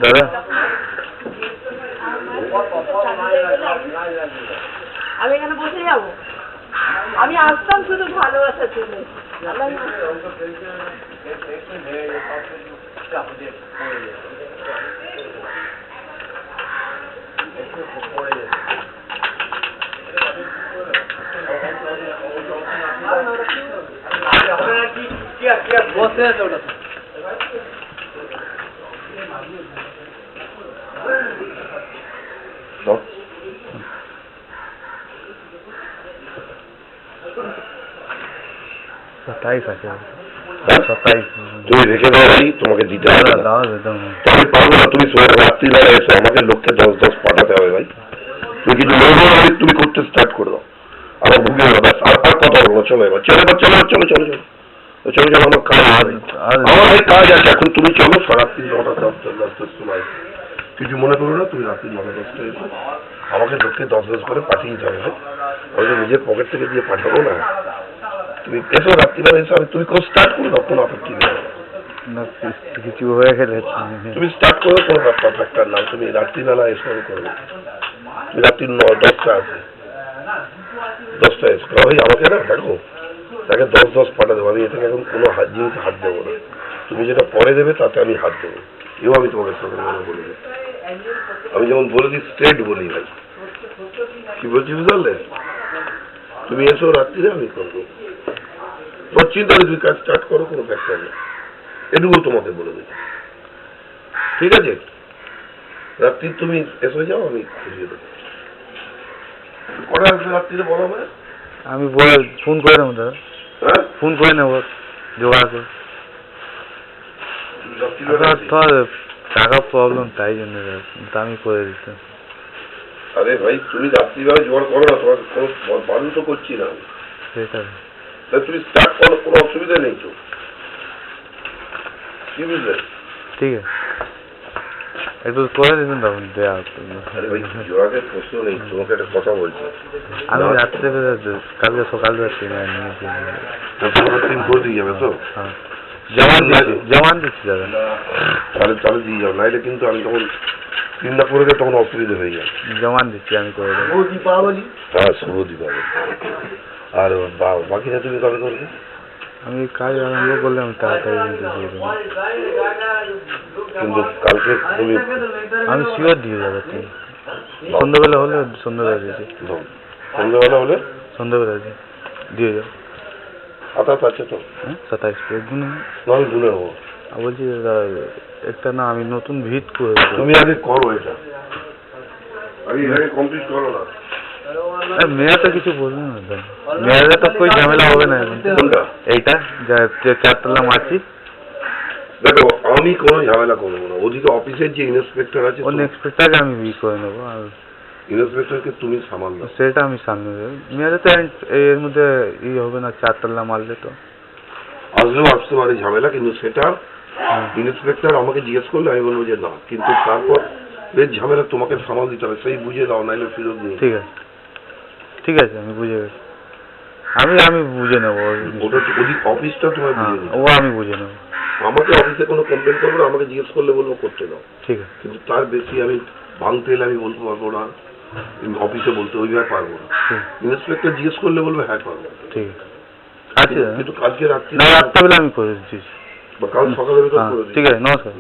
দাদা আমি এখানে বসে যাবো, আমি আসতাম শুধু ভালোবাসা চলে। বসে আছে ওটা তুমি রেখে দাও ভাই, তোমাকে দিতে হবে না। আমি পারবো না, তুমি রাত্রিবেলা এসো, আমাকে লোককে 10 পাঠাতে হবে ভাই। তুমি কিছু বলবো না, তুমি করতে স্টার্ট করে দাও, আমার ভুগে যাবে। ব্যাস আর কথা বলবো, চলো এবার চলো এবার চলো চলো চলো চলো চলো চলো, আমার কাজ আমাদের কাজ আছে এখন। তুমি চলো রাত্রি 9টা-10টার সময়, কিছু মনে করো না, তুমি রাত্রি 9টা-10টায় এসো, আমাকে লোককে 10 করে পাঠিয়ে দিতে হবে ভাই। ওই যে নিজের পকেট থেকে দিয়ে পাঠাবো না, তুমি এসো রাত্রিবেলা এসো, তুমি কোন স্টার্ট করে দাও, কোনো আপত্তি নেই। কিছু হয়ে গেলে তুমি স্টার্ট করো, কোনো ব্যাপার না, তুমি রাত্রিবেলা এসো করবে। তুমি রাত্রি 10টা আছে, 10টা এসো ভাই। আমাকে না দেখো, তাকে 10 পাঠা দেবো আমি, এটাকে এখন কোনো জিনিস হাত দেবো না। তুমি যেটা পরে দেবে তাতে আমি হাত দেবো, এও আমি তোমাকে সঙ্গে বলে দেবো। আমি যেমন বলে দিই স্ট্রেট বলি ভাই, কি বলছি বুঝলে? তুমি এসো রাত্রিরে, আমি করবো, তোমার চিন্তা নেই, তুমি কাজ স্টার্ট করো, কোনো ফ্যাক্টর নেই, এটুকু তোমাকে বলে দিই, ঠিক আছে? রাত্রি তুমি এসে যাও, আমি বুঝিয়ে দেবো। কটা আসবে রাত্রিরে বলো আমায়? আমি ফোন করে নেবো দাদা, হ্যাঁ ফোন করে নেবো জোগাড় করে। টাকা প্রবলেম, তাই জন্য আমি করে দিতাম। আরে ভাই তুমি রাত্রিবেলা জোগাড় করো না, তোমাকে কোনো বারণ তো করছি না, সেটাই তুমি স্টার্ট করো, কোনো অসুবিধা নেই তো, কি বুঝলে? ঠিক আছে, একটু করে দিতেন তখন দেওয়া। আরে ভাই জোগাড়ের প্রশ্ন নেই, তোমাকে একটা কথা বলছি, আমি রাত্রে কালকে সকালবেলা ট্রেনে নিয়েছি, করে দিয়ে যাবে তো? হ্যাঁ জমান দিচ্ছি দাদা। তাহলে দিয়ে যাও, নাইলে কিন্তু আমি তখন চিন্তা করে দেয়, তখন অসুবিধা হয়ে যায়। জমান দিচ্ছি আমি করে দেবো। হ্যাঁ শুভ দীপাবলি। আর বাকিটা তুমি কবে করবে? আমি কাজ আরম্ভ করলে আমি তাড়াতাড়ি দিয়ে দেবো, কিন্তু কালকে তুমি আমি শিওর দিয়ে যাবো। তুমি সন্ধ্যাবেলা হলে সন্ধ্যাবেলা দিয়েছি, সন্ধ্যাবেলা হলে সন্ধ্যাবেলা দিয়ে যাবো। আছে তো? হ্যাঁ 27 একদিন আমি ভুলে নেবো। বলছি দাদা একটা না, আমি নতুন ভিট করে, তুমি আগে করো এটা, আগে এটাকে কমপ্লিট করো না। মেয়েরা তো কিছু বলবে না দাদা, মেয়েরা তো কোনো ঝামেলা হবে না এখন। কোনটা? এইটা যা 4তলা মাছি। দেখো আমি কোনো ঝামেলা করবো না, ওদিকে অফিসের যে ইন্সপেক্টর আছে, ওই ইন্সপেক্টরকে আমি করে নেবো, আর ইন্সপেক্টরকে তুমি সামাল দাও। সেটা আমি সামনে দেবো। মেয়েরা তো এর মধ্যে হবে না, 4তলা মারলে তো আসলেও আসতে পারে ঝামেলা, কিন্তু সেটা ইন্সপেক্টর আমাকে জিজ্ঞেস করলে আমি বলবো যে না, কিন্তু তারপর বেশ ঝামেলা তোমাকে সামাল দিতে হবে, সেই বুঝে দাও, নাইলে ফেরত নিয়ে। ঠিক আছে ঠিক আছে, আমি বুঝে গেছি, আমি বুঝে নেবো। ওটা ওদিক অফিসটা তোমার বুঝে নেবো, ও আমি বুঝে নেবো। আমাকে অফিসে কোনো কমপ্লেন করবো না, আমাকে জিজ্ঞেস করলে বলবো করতে দাও, ঠিক আছে। কিন্তু তার বেশি আমি ভাঙতে এলে আমি বলতে পারবো না, অফিসে বলতে ওইভাবে পারবো না। ইন্সপেক্টর জিজ্ঞেস করলে বলবে হ্যাঁ পারবো। ঠিক আছে, কিন্তু কালকে রাত্রি না রাত্রেবেলা আমি করে দিচ্ছি, বা কাল সকালের ভিতর করে দিই। ঠিক আছে, নমস্কার।